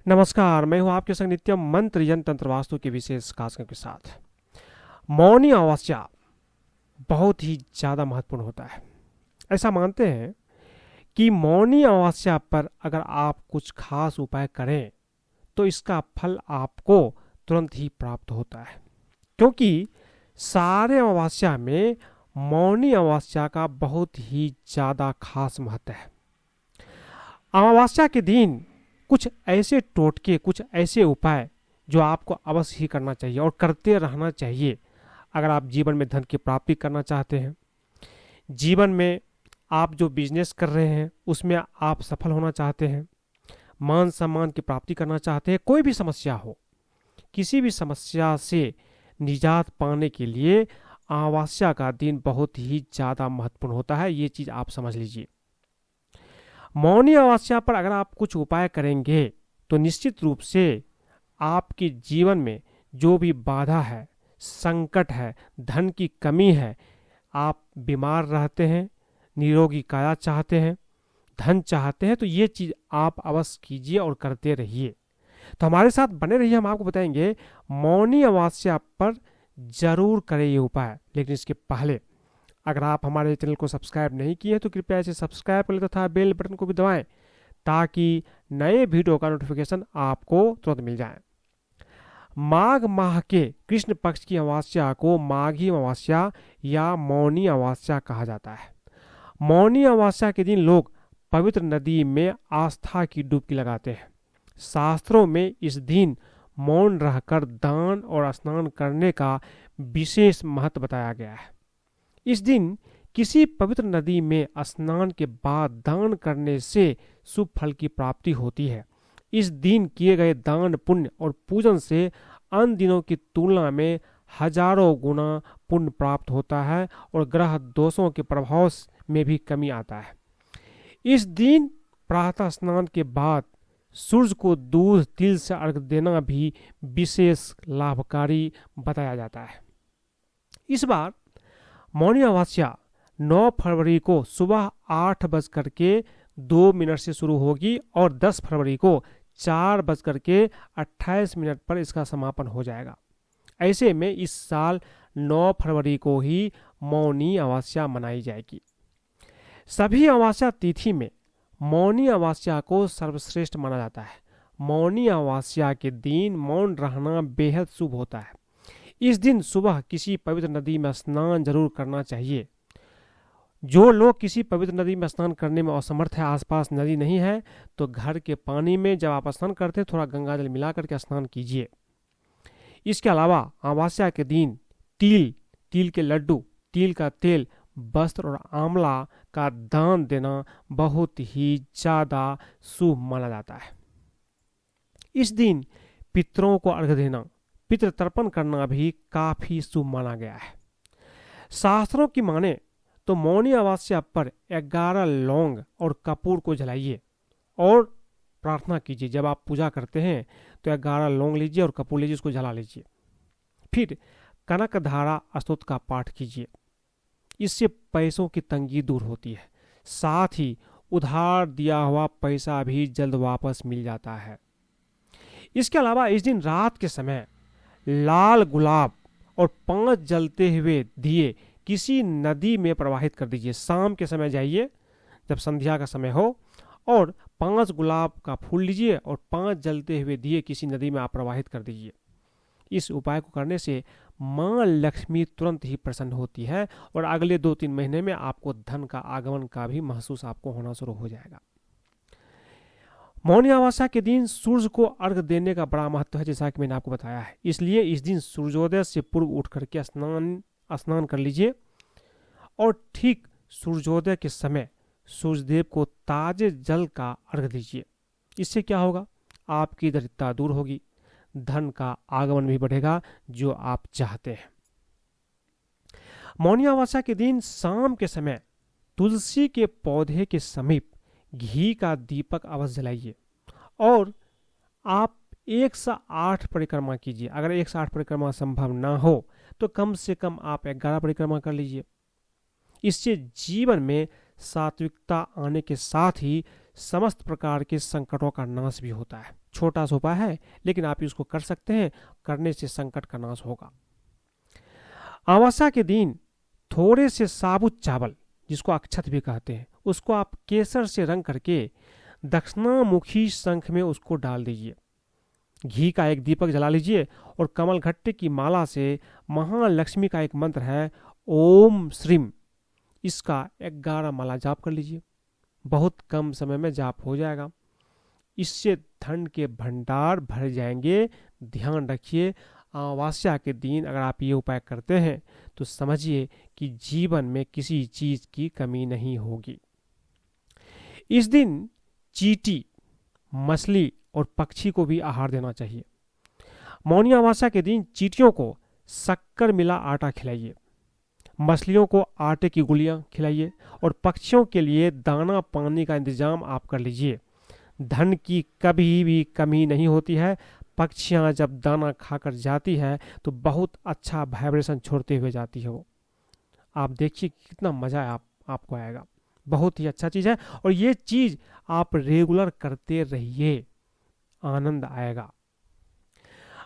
नमस्कार, मैं हूं आपके संग नित्य मंत्र यंत्र तंत्र वास्तु के विशेष खासकर के साथ। मौनी अमावस्या बहुत ही ज़्यादा महत्वपूर्ण होता है। ऐसा मानते हैं कि मौनी अमावस्या पर अगर आप कुछ खास उपाय करें तो इसका फल आपको तुरंत ही प्राप्त होता है, क्योंकि सारे अमावस्या में मौनी अमावस्या का बहुत ही ज़्यादा खास महत्व है। अमावस्या के दिन कुछ ऐसे टोटके, कुछ ऐसे उपाय जो आपको अवश्य ही करना चाहिए और करते रहना चाहिए अगर आप जीवन में धन की प्राप्ति करना चाहते हैं। जीवन में आप जो बिजनेस कर रहे हैं उसमें आप सफल होना चाहते हैं, मान सम्मान की प्राप्ति करना चाहते हैं, कोई भी समस्या हो, किसी भी समस्या से निजात पाने के लिए अमावस्या का दिन बहुत ही ज़्यादा महत्वपूर्ण होता है। ये चीज़ आप समझ लीजिए। मौनी अमावस्या पर अगर आप कुछ उपाय करेंगे तो निश्चित रूप से आपके जीवन में जो भी बाधा है, संकट है, धन की कमी है, आप बीमार रहते हैं, निरोगी काया चाहते हैं, धन चाहते हैं, तो ये चीज़ आप अवश्य कीजिए और करते रहिए। तो हमारे साथ बने रहिए, हम आपको बताएंगे मौनी अमावस्या पर जरूर करें ये उपाय। लेकिन इसके पहले अगर आप हमारे चैनल को सब्सक्राइब नहीं किए तो कृपया इसे सब्सक्राइब कर लें तथा बेल बटन को भी दबाएं ताकि नए वीडियो का नोटिफिकेशन आपको तुरंत मिल जाए। माघ माह के कृष्ण पक्ष की अमावस्या को माघी अमावस्या या मौनी अमावस्या कहा जाता है। मौनी अमावस्या के दिन लोग पवित्र नदी में आस्था की डुबकी लगाते हैं। शास्त्रों में इस दिन मौन रहकर दान और स्नान करने का विशेष महत्व बताया गया है। इस दिन किसी पवित्र नदी में स्नान के बाद दान करने से शुभ फल की प्राप्ति होती है। इस दिन किए गए दान, पुण्य और पूजन से अन्य दिनों की तुलना में हजारों गुना पुण्य प्राप्त होता है और ग्रह दोषों के प्रभाव में भी कमी आता है। इस दिन प्रातः स्नान के बाद सूर्य को दूध तिल से अर्घ देना भी विशेष लाभकारी बताया जाता है। इस बार मौनी अमावस्या 9 फरवरी को सुबह 8:02 से शुरू होगी और 10 फरवरी को 4:28 पर इसका समापन हो जाएगा। ऐसे में इस साल 9 फरवरी को ही मौनी अमावस्या मनाई जाएगी। सभी अमावस्या तिथि में मौनी अमावस्या को सर्वश्रेष्ठ माना जाता है। मौनी अमावस्या के दिन मौन रहना बेहद शुभ होता है। इस दिन सुबह किसी पवित्र नदी में स्नान जरूर करना चाहिए। जो लोग किसी पवित्र नदी में स्नान करने में असमर्थ है, आसपास नदी नहीं है, तो घर के पानी में जब आप स्नान करते हैं थोड़ा गंगा जल मिला करके स्नान कीजिए। इसके अलावा अमावस्या के दिन तिल के लड्डू, तिल का तेल, वस्त्र और आंवला का दान देना बहुत ही ज़्यादा शुभ माना जाता है। इस दिन पितरों को अर्घ्य देना, पितृ तर्पण करना भी काफी शुभ माना गया है। शास्त्रों की माने तो मौनी अमावस्या पर 11 लौंग और कपूर को जलाइए और प्रार्थना कीजिए। जब आप पूजा करते हैं तो 11 लौंग लीजिए और कपूर लीजिए, उसको जला लीजिए। फिर कनक धारा स्तोत्र का पाठ कीजिए। इससे पैसों की तंगी दूर होती है, साथ ही उधार दिया हुआ पैसा भी जल्द वापस मिल जाता है। इसके अलावा इस दिन रात के समय लाल गुलाब और 5 जलते हुए दिए किसी नदी में प्रवाहित कर दीजिए। शाम के समय जाइए जब संध्या का समय हो और 5 गुलाब का फूल लीजिए और 5 जलते हुए दिए किसी नदी में आप प्रवाहित कर दीजिए। इस उपाय को करने से माँ लक्ष्मी तुरंत ही प्रसन्न होती है और अगले 2-3 महीने में आपको धन का आगमन का भी महसूस आपको होना शुरू हो जाएगा। मौनी अमावस्या के दिन सूर्य को अर्घ देने का बड़ा महत्व है, जैसा कि मैंने आपको बताया है। इसलिए इस दिन सूर्योदय से पूर्व उठ करके स्नान कर लीजिए और ठीक सूर्योदय के समय सूर्यदेव को ताजे जल का अर्घ दीजिए। इससे क्या होगा, आपकी दरिद्रता दूर होगी, धन का आगमन भी बढ़ेगा जो आप चाहते हैं। मौनी अमावस्या के दिन शाम के समय तुलसी के पौधे के समीप घी का दीपक अवश्य जलाइए और आप 108 परिक्रमा कीजिए। अगर 108 परिक्रमा संभव ना हो तो कम से कम आप 11 परिक्रमा कर लीजिए। इससे जीवन में सात्विकता आने के साथ ही समस्त प्रकार के संकटों का नाश भी होता है। छोटा सा उपाय है, लेकिन आप इसको कर सकते हैं। करने से संकट का नाश होगा। अमावस्या के दिन थोड़े से साबुत चावल, जिसको अक्षत भी कहते हैं, उसको आप केसर से रंग करके दक्षिणामुखी शंख में उसको डाल दीजिए। घी का एक दीपक जला लीजिए और कमल घट्टे की माला से महालक्ष्मी का एक मंत्र है ओम श्रीम, इसका 11 माला जाप कर लीजिए। बहुत कम समय में जाप हो जाएगा। इससे धन के भंडार भर जाएंगे। ध्यान रखिए, अमावस्या के दिन अगर आप ये उपाय करते हैं तो समझिए कि जीवन में किसी चीज की कमी नहीं होगी। इस दिन चींटी, मछली और पक्षी को भी आहार देना चाहिए। मौनी अमावस्या के दिन चींटियों को शक्कर मिला आटा खिलाइए, मछलियों को आटे की गुलियां खिलाइए और पक्षियों के लिए दाना पानी का इंतजाम आप कर लीजिए। धन की कभी भी कमी नहीं होती है। पक्षियां जब दाना खाकर जाती है तो बहुत अच्छा वाइब्रेशन छोड़ते हुए जाती है वो। आप देखिए कितना मजा आपको आएगा। बहुत ही अच्छा चीज है और ये चीज आप रेगुलर करते रहिए, आनंद आएगा।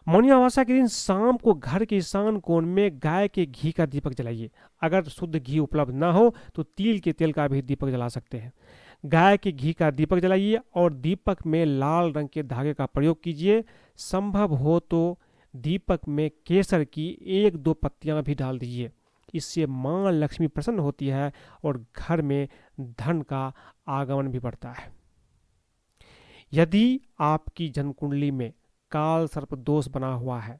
मौनी अमावस्या के दिन शाम को घर के ईशान कोण में गाय के घी का दीपक जलाइए। अगर शुद्ध घी उपलब्ध ना हो तो तिल के तेल का भी दीपक जला सकते हैं। गाय के घी का दीपक जलाइए और दीपक में लाल रंग के धागे का प्रयोग कीजिए। संभव हो तो दीपक में केसर की 1-2 पत्तियां भी डाल दीजिए। इससे मां लक्ष्मी प्रसन्न होती है और घर में धन का आगमन भी बढ़ता है। यदि आपकी जन्म कुंडली में काल सर्प दोष बना हुआ है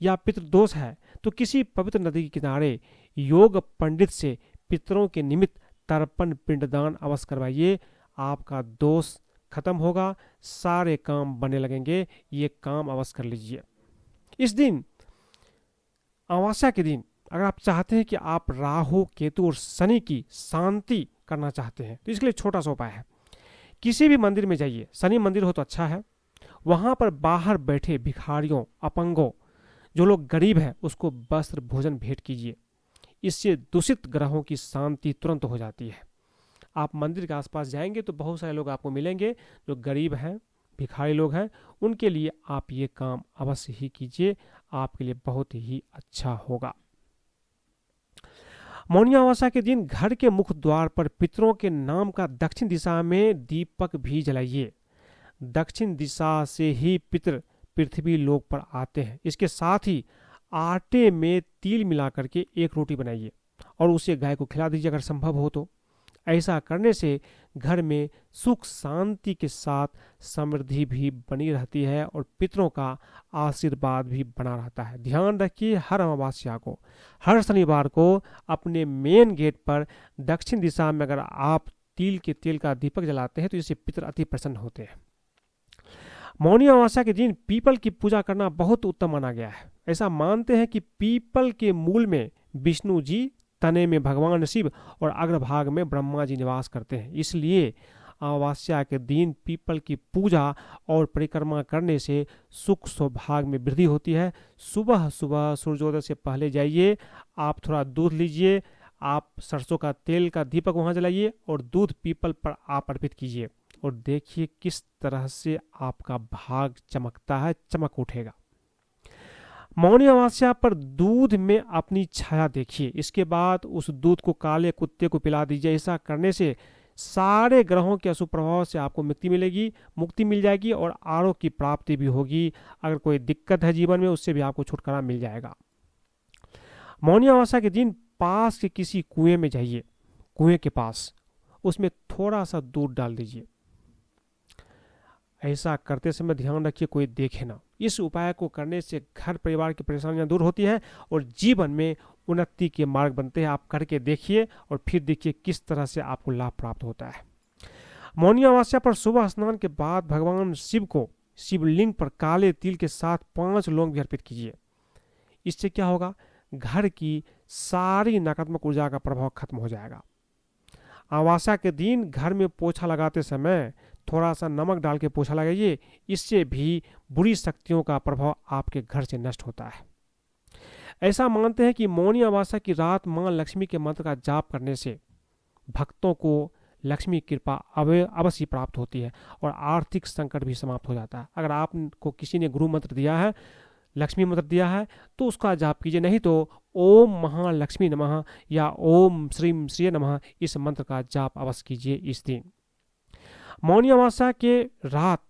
या पितृ दोष है तो किसी पवित्र नदी के किनारे योग पंडित से पितरों के निमित्त तर्पण पिंडदान अवश्य करवाइए। आपका दोष खत्म होगा, सारे काम बनने लगेंगे। ये काम अवश्य कर लीजिए। इस दिन अमावस्या के दिन अगर आप चाहते हैं कि आप राहु, केतु और शनि की शांति करना चाहते हैं तो इसके लिए छोटा सा उपाय है। किसी भी मंदिर में जाइए, शनि मंदिर हो तो अच्छा है, वहां पर बाहर बैठे भिखारियों, अपंगों, जो लोग गरीब है, उसको वस्त्र भोजन भेंट कीजिए। इससे दूषित ग्रहों की शांति तुरंत हो जाती है। आप मंदिर के आसपास जाएंगे तो बहुत सारे लोग आपको मिलेंगे जो गरीब हैं, भिखारी लोग हैं। उनके लिए आप ये काम अवश्य ही कीजिए, आपके लिए बहुत ही अच्छा होगा। मौनी अमावस्या के दिन घर के मुख्य द्वार पर पितरों के नाम का दक्षिण दिशा में दीपक भी जलाइए। दक्षिण दिशा से ही पितर पृथ्वी लोक पर आते हैं। इसके साथ ही आटे में तिल मिला करके एक रोटी बनाइए और उसे गाय को खिला दीजिए अगर संभव हो तो। ऐसा करने से घर में सुख शांति के साथ समृद्धि भी बनी रहती है और पितरों का आशीर्वाद भी बना रहता है। ध्यान रखिए, हर अमावस्या को, हर शनिवार को अपने मेन गेट पर दक्षिण दिशा में अगर आप तिल के तेल का दीपक जलाते हैं तो इससे पितर अति प्रसन्न होते हैं। मौनी अमावस्या के दिन पीपल की पूजा करना बहुत उत्तम माना गया है। ऐसा मानते हैं कि पीपल के मूल में विष्णु जी, तने में भगवान शिव और अग्रभाग में ब्रह्मा जी निवास करते हैं। इसलिए अमावस्या के दिन पीपल की पूजा और परिक्रमा करने से सुख सौभाग्य में वृद्धि होती है। सुबह सुबह सूर्योदय से पहले जाइए, आप थोड़ा दूध लीजिए, आप सरसों का तेल का दीपक वहां जलाइए और दूध पीपल पर आप अर्पित कीजिए और देखिए किस तरह से आपका भाग चमकता है, चमक उठेगा। मौनी अमावस्या पर दूध में अपनी छाया देखिए। इसके बाद उस दूध को काले कुत्ते को पिला दीजिए। ऐसा करने से सारे ग्रहों के अशुभ प्रभाव से आपको मुक्ति मिल जाएगी और आरोग्य की प्राप्ति भी होगी। अगर कोई दिक्कत है जीवन में उससे भी आपको छुटकारा मिल जाएगा। मौनी अमावस्या के दिन पास के किसी कुएं में जाइए, कुएं के पास उसमें थोड़ा सा दूध डाल दीजिए। ऐसा करते समय ध्यान रखिए कोई देखे ना। इस उपाय को करने से घर परिवार की परेशानियां दूर होती है और जीवन में उन्नति के मार्ग बनते हैं। आप करके देखिए और फिर देखिए किस तरह से आपको लाभ प्राप्त होता है। मौनी अमावस्या पर सुबह स्नान के बाद भगवान शिव को शिवलिंग पर काले तिल के साथ 5 लौंग भी अर्पित कीजिए। इससे क्या होगा, घर की सारी नकारात्मक ऊर्जा का प्रभाव खत्म हो जाएगा। अमावस्या के दिन घर में पोछा लगाते समय थोड़ा सा नमक डाल के पोछा लगाइए। इससे भी बुरी शक्तियों का प्रभाव आपके घर से नष्ट होता है। ऐसा मानते हैं कि मौनी अमावस्या की रात मां लक्ष्मी के मंत्र का जाप करने से भक्तों को लक्ष्मी कृपा अवश्य प्राप्त होती है और आर्थिक संकट भी समाप्त हो जाता है। अगर आपको किसी ने गुरु मंत्र दिया है, लक्ष्मी मंत्र दिया है, तो उसका जाप कीजिए, नहीं तो ओम महालक्ष्मी नमः या ओम श्रीम श्री नमः इस मंत्र का जाप अवश्य कीजिए इस दिन। मौनी अमावस्या के रात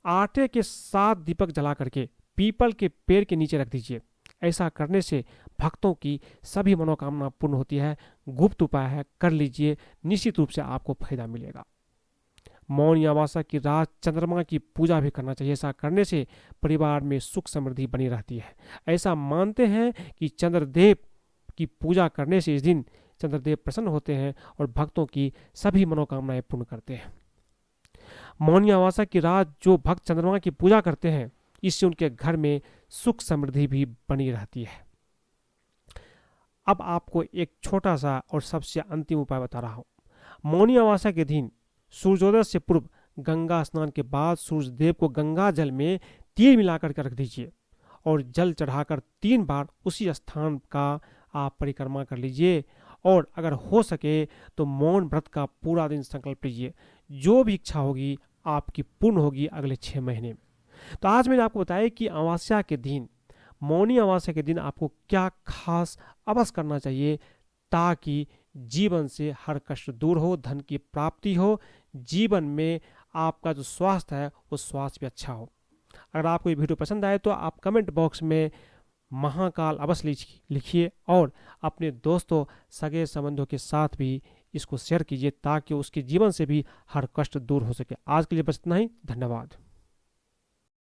आटे के 7 दीपक जला करके पीपल के पेड़ के नीचे रख दीजिए। ऐसा करने से भक्तों की सभी मनोकामना पूर्ण होती है। गुप्त उपाय है, कर लीजिए, निश्चित रूप से आपको फायदा मिलेगा। मौनी अमावस्या की रात चंद्रमा की पूजा भी करना चाहिए। ऐसा करने से परिवार में सुख समृद्धि बनी रहती है। ऐसा मानते हैं कि चंद्रदेव की पूजा करने से इस दिन चंद्रदेव प्रसन्न होते हैं और भक्तों की सभी मनोकामनाएं पूर्ण करते हैं। मौनी अमावस्या की रात जो भक्त चंद्रमा की पूजा करते हैं, इससे उनके घर में सुख समृद्धि भी बनी रहती है। अब आपको एक छोटा सा और सबसे अंतिम उपाय बता रहा हूं। मौनी अमावस्या के दिन सूर्योदय से पूर्व गंगा स्नान के बाद सूर्यदेव को गंगा जल में तीर मिलाकर के रख दीजिए और जल चढ़ाकर 3 बार उसी स्थान का आप परिक्रमा कर लीजिए। और अगर हो सके तो मौन व्रत का पूरा दिन संकल्प लीजिए। जो भी इच्छा होगी आपकी पूर्ण होगी अगले 6 महीने में। तो आज मैंने आपको बताया कि अमावस्या के दिन, मौनी अमावस्या के दिन आपको क्या खास अवश्य करना चाहिए ताकि जीवन से हर कष्ट दूर हो, धन की प्राप्ति हो, जीवन में आपका जो स्वास्थ्य है वो स्वास्थ्य भी अच्छा हो। अगर आपको ये वीडियो पसंद आए तो आप कमेंट बॉक्स में महाकाल अवश्य लिखिए और अपने दोस्तों सगे संबंधियों के साथ भी इसको शेयर कीजिए ताकि उसके जीवन से भी हर कष्ट दूर हो सके। आज के लिए बस इतना ही, धन्यवाद।